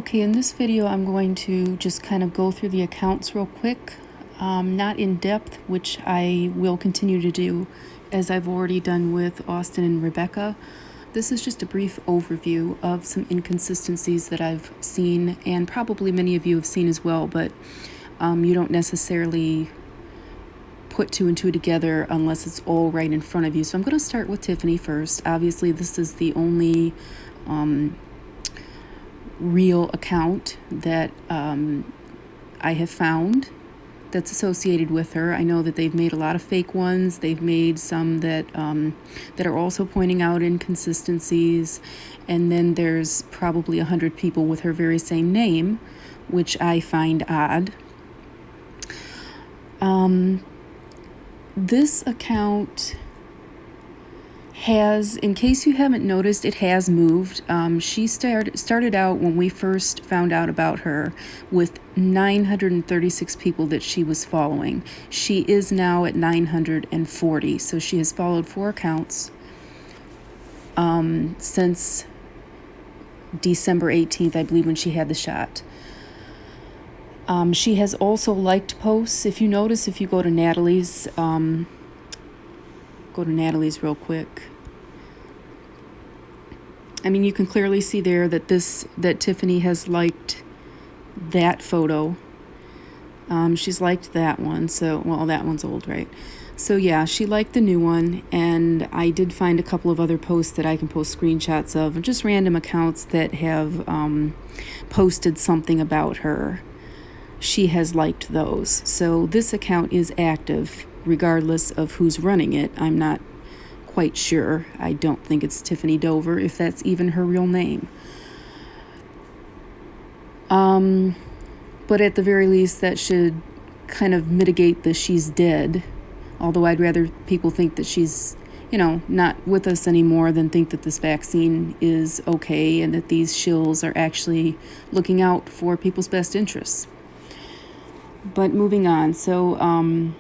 Okay, in this video I'm going to just kind of go through the accounts real quick, not in depth, which I will continue to do as I've already done with Austin and Rebecca. This is just a brief overview of some inconsistencies that I've seen, and probably many of you have seen as well, but you don't necessarily put two and two together unless it's all right in front of you. So I'm going to start with Tiffany first. Obviously, this is the only real account that I have found that's associated with her. I know that they've made a lot of fake ones. They've made some that that are also pointing out inconsistencies, and then there's probably 100 people with her very same name, which I find odd. This account has, in case you haven't noticed, it has moved. She started out when we first found out about her with 936 people that she was following. She is now at 940, so she has followed 4 accounts since December 18th, I believe, when she had the shot. She has also liked posts. If you notice, if you go to Natalie's, real quick. I mean, you can clearly see there that Tiffany has liked that photo. She's liked that one. So, well, that one's old, right? So yeah, she liked the new one, and I did find a couple of other posts that I can post screenshots of, just random accounts that have posted something about her. She has liked those. So this account is active regardless of who's running it. I'm not quite sure. I don't think it's Tiffany Dover, if that's even her real name. But at the very least, that should kind of mitigate the she's dead. Although I'd rather people think that she's, not with us anymore than think that this vaccine is okay and that these shills are actually looking out for people's best interests. But moving on, so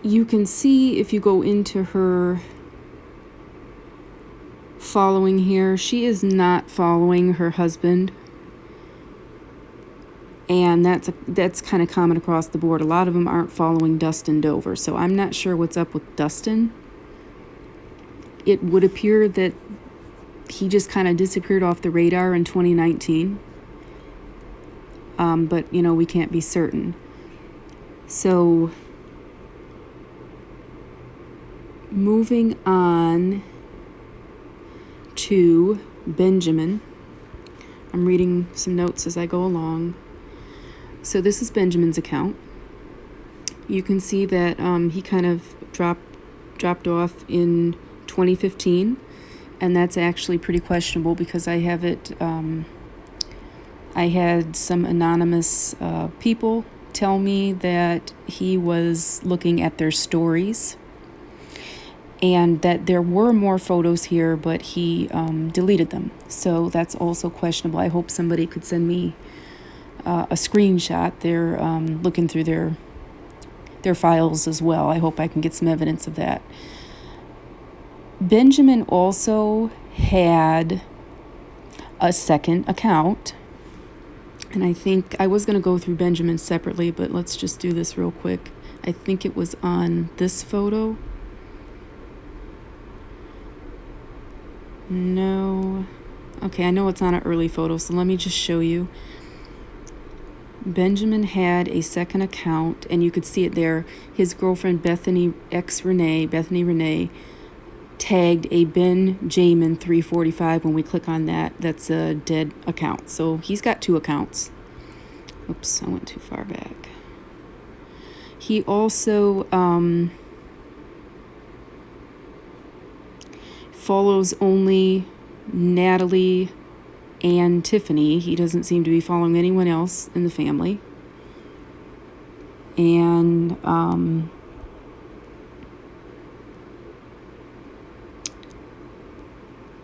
you can see if you go into her following here, she is not following her husband. And that's kind of common across the board. A lot of them aren't following Dustin Dover, so I'm not sure what's up with Dustin. It would appear that he just kind of disappeared off the radar in 2019. But, we can't be certain. So, moving on to Benjamin. I'm reading some notes as I go along. So this is Benjamin's account. You can see that he kind of dropped off in 2015, and that's actually pretty questionable because I have it... I had some anonymous people tell me that he was looking at their stories and that there were more photos here, but he deleted them. So that's also questionable. I hope somebody could send me a screenshot. They're looking through their files as well. I hope I can get some evidence of that. Benjamin also had a second account. And I think I was going to go through Benjamin separately, but let's just do this real quick. I think it was on this photo. No. Okay, I know it's on an early photo, so let me just show you. Benjamin had a second account, and you could see it there. His girlfriend, Bethany Renee, tagged a Ben Jamin 345. When we click on that, that's a dead account. So he's got 2 accounts. Oops, I went too far back. He also follows only Natalie and Tiffany. He doesn't seem to be following anyone else in the family. And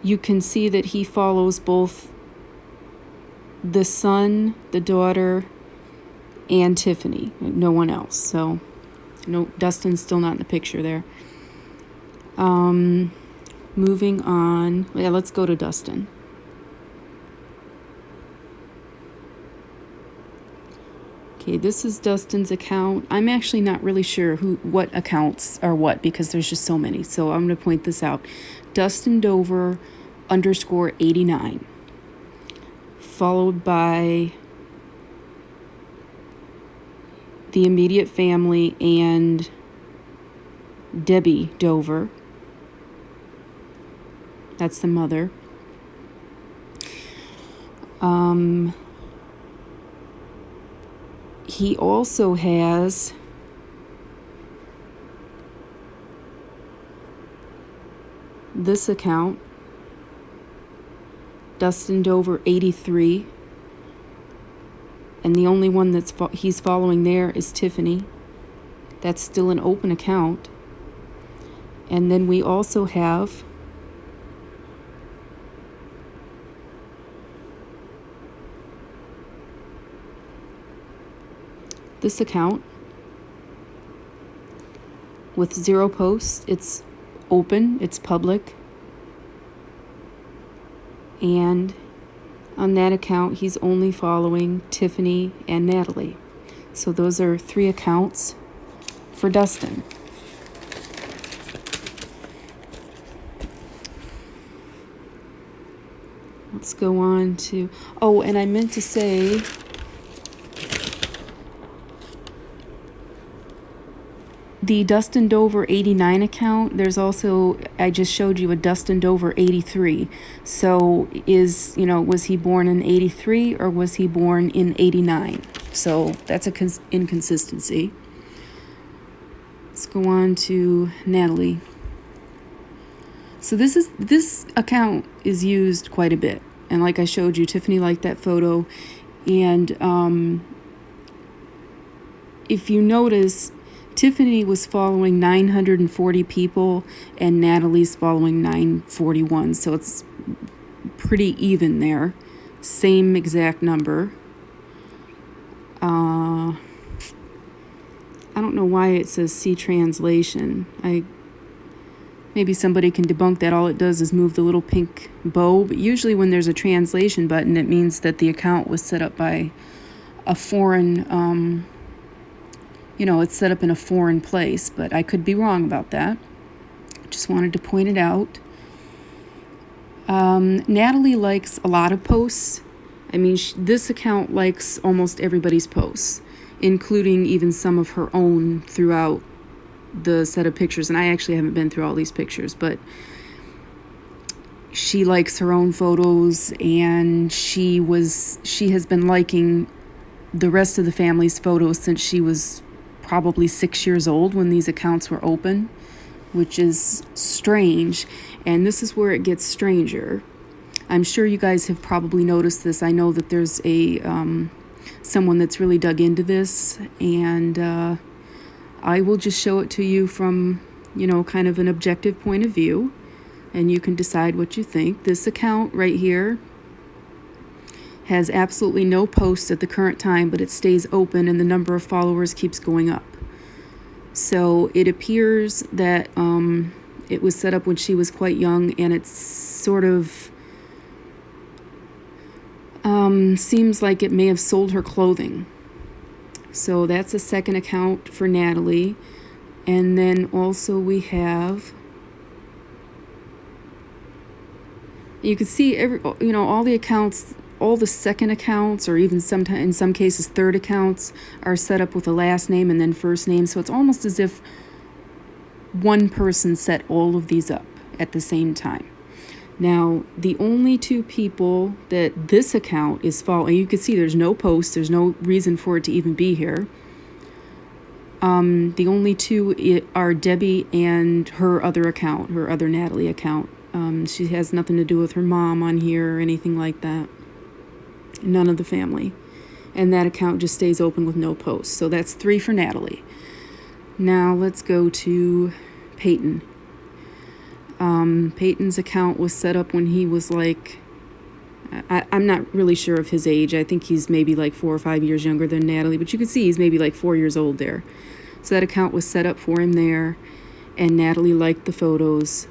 you can see that he follows both the son, the daughter, and Tiffany. No one else. So, no, Dustin's still not in the picture there. Moving on. Yeah, let's go to Dustin. Okay, this is Dustin's account. I'm actually not really sure what accounts are what because there's just so many. So I'm going to point this out. Dustin Dover _89, followed by the immediate family and Debbie Dover. That's the mother. He also has this account, Dustin Dover 83, and the only one that's he's following there is Tiffany. That's still an open account. And then we also have this account with 0 posts. It's open, it's public, and on that account he's only following Tiffany and Natalie. So those are 3 accounts for Dustin. Let's go on to, oh, and I meant to say, the Dustin Dover 89 account, there's also, I just showed you a Dustin Dover 83. So was he born in 83 or was he born in 89? So that's a inconsistency. Let's go on to Natalie. So this account is used quite a bit. And like I showed you, Tiffany liked that photo. And if you notice, Tiffany was following 940 people and Natalie's following 941. So it's pretty even there. Same exact number. I don't know why it says see translation. Maybe somebody can debunk that. All it does is move the little pink bow. But usually when there's a translation button, it means that the account was set up by a foreign it's set up in a foreign place, but I could be wrong about that. Just wanted to point it out. Natalie likes a lot of posts. I mean, this account likes almost everybody's posts, including even some of her own throughout the set of pictures. And I actually haven't been through all these pictures, but she likes her own photos, and she has been liking the rest of the family's photos since she was probably 6 years old when these accounts were open, which is strange. And this is where it gets stranger. I'm sure you guys have probably noticed this. I know that there's a someone that's really dug into this, and I will just show it to you from kind of an objective point of view, and you can decide what you think. This account right here has absolutely no posts at the current time, but it stays open and the number of followers keeps going up. So it appears that it was set up when she was quite young, and it's sort of seems like it may have sold her clothing. So that's a second account for Natalie. And then also we have, you can see all the accounts, all the second accounts, or even sometimes in some cases third accounts, are set up with a last name and then first name. So it's almost as if one person set all of these up at the same time. Now, the only 2 people that this account is following, you can see there's no post, there's no reason for it to even be here. The only 2 are Debbie and her other account, her other Natalie account. She has nothing to do with her mom on here or anything like that. None of the family. And that account just stays open with no posts. So that's 3 for Natalie. Now let's go to Peyton. Peyton's account was set up when he was like, I'm not really sure of his age. I think he's maybe like 4 or 5 years younger than Natalie, but you can see he's maybe like 4 years old there. So that account was set up for him there, and Natalie liked the photos.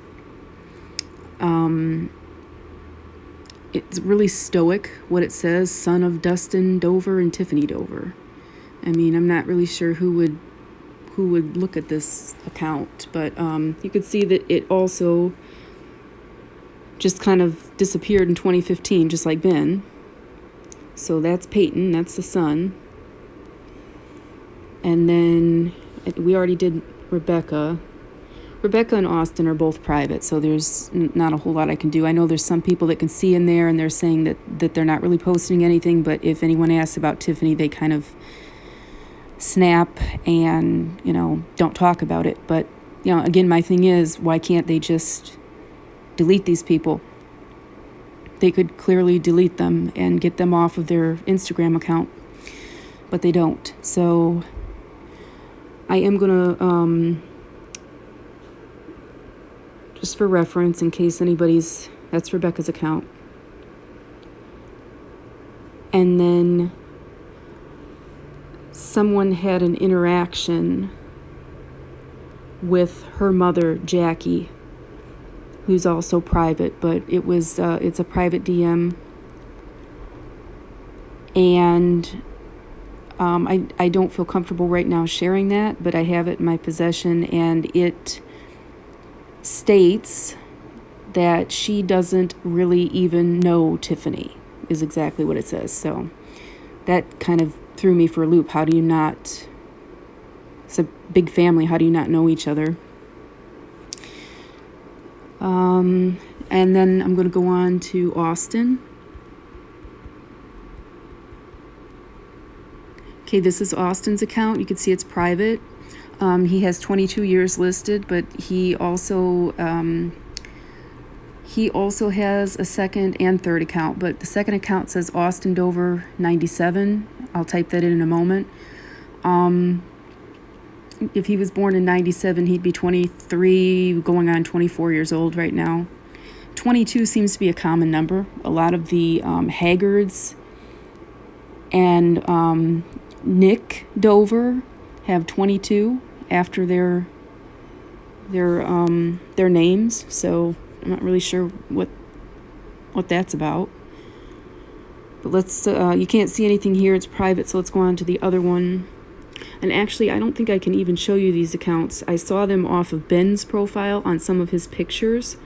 It's really stoic what it says, son of Dustin Dover and Tiffany Dover. I mean, I'm not really sure who would look at this account, but you could see that it also just kind of disappeared in 2015, just like Ben. So that's Peyton, that's the son. And then we already did Rebecca. Rebecca and Austin are both private, so there's not a whole lot I can do. I know there's some people that can see in there, and they're saying that they're not really posting anything, but if anyone asks about Tiffany, they kind of snap and, don't talk about it. But, again, my thing is, why can't they just delete these people? They could clearly delete them and get them off of their Instagram account, but they don't. So I am going to, just for reference, in case that's Rebecca's account. And then someone had an interaction with her mother, Jackie, who's also private, but it's a private DM. And I don't feel comfortable right now sharing that, but I have it in my possession, and it states that she doesn't really even know Tiffany, is exactly what it says. So that kind of threw me for a loop. How do you not? It's a big family. How do you not know each other? And then I'm going to go on to Austin. Okay, this is Austin's account. You can see it's private. He has 22 years listed, but he also has a second and third account. But the second account says Austin Dover 97. I'll type that in a moment. If he was born in 97, he'd be 23, going on 24 years old right now. 22 seems to be a common number. A lot of the Haggards and Nick Dover have 22 after their names. So I'm not really sure what that's about. But let's you can't see anything here. It's private, so let's go on to the other one. And actually, I don't think I can even show you these accounts. I saw them off of Ben's profile on some of his pictures,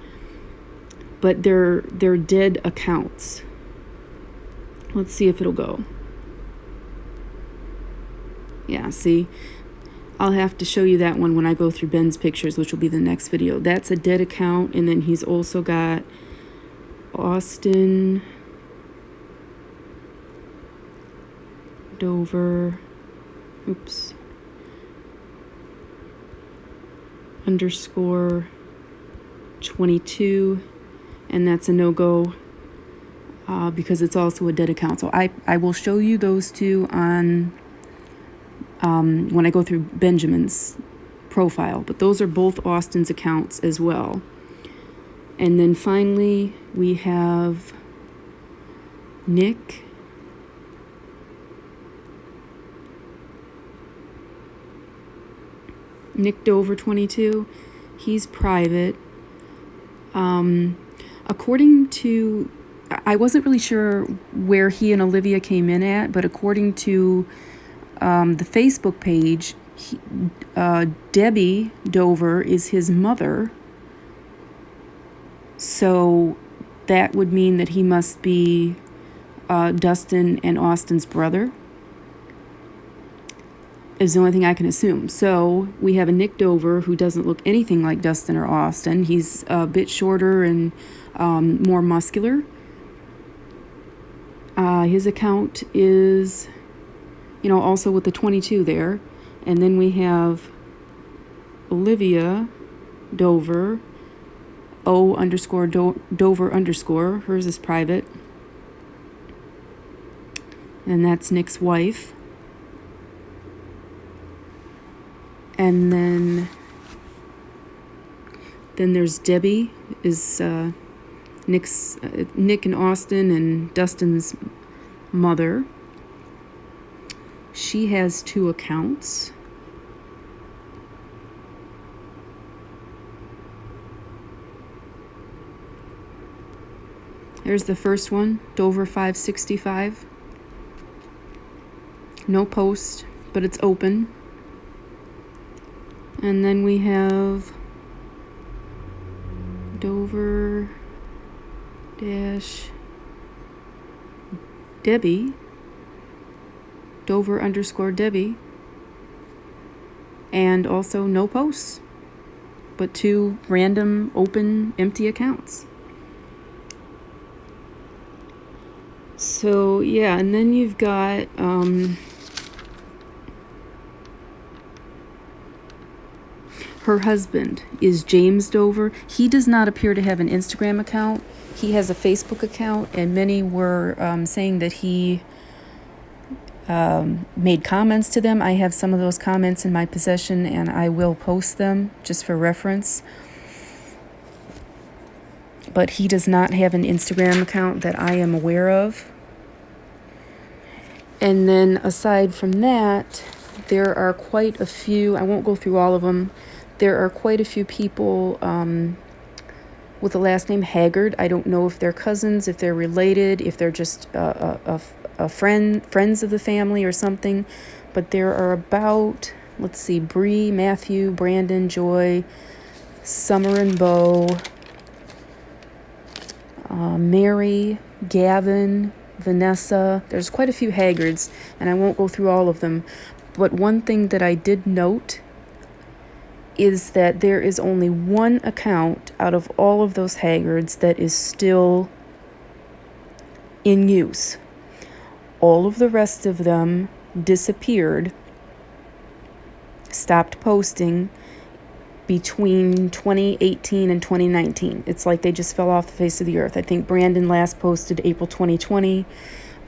but they're dead accounts. Let's see if it'll go. Yeah, see? I'll have to show you that one when I go through Ben's pictures, which will be the next video. That's a dead account, and then he's also got Austin Dover, _ 22, and that's a no-go because it's also a dead account. So I will show you those two on when I go through Benjamin's profile, but those are both Austin's accounts as well. And then finally we have Nick Dover 22. He's private. According to, I wasn't really sure where he and Olivia came in at, but according to the Facebook page, Debbie Dover is his mother. So that would mean that he must be Dustin and Austin's brother, is the only thing I can assume. So we have a Nick Dover who doesn't look anything like Dustin or Austin. He's a bit shorter and more muscular. His account is, also with the 22 there. And then we have Olivia Dover, O_Dover_. Hers is private. And that's Nick's wife. And then there's Debbie, is Nick and Austin and Dustin's mother. She has 2 accounts. There's the first one, Dover 565. No post, but it's open. And then we have Dover dash Debbie, Dover underscore Debbie, and also no posts, but 2 random open empty accounts. So yeah, and then you've got her husband is James Dover. He does not appear to have an Instagram account. He has a Facebook account, and many were saying that he made comments to them. I have some of those comments in my possession, and I will post them just for reference. But he does not have an Instagram account that I am aware of. And then aside from that, there are quite a few, I won't go through all of them, there are quite a few people with the last name Haggard. I don't know if they're cousins, if they're related, if they're just friends of the family or something. But there are about, let's see, Bree, Matthew, Brandon, Joy, Summer and Bo, Mary, Gavin, Vanessa. There's quite a few Haggards, and I won't go through all of them. But one thing that I did note is that there is only one account out of all of those Haggards that is still in use. All of the rest of them disappeared, stopped posting between 2018 and 2019. It's like they just fell off the face of the earth. I think Brandon last posted April 2020,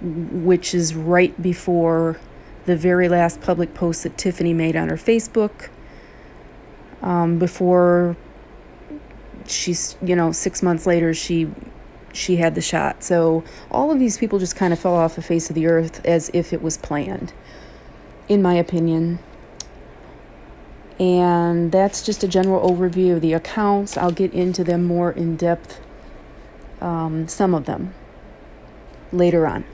which is right before the very last public post that Tiffany made on her Facebook, before she's, 6 months later, she had the shot. So all of these people just kind of fell off the face of the earth as if it was planned, in my opinion. And that's just a general overview of the accounts. I'll get into them more in depth, some of them, later on.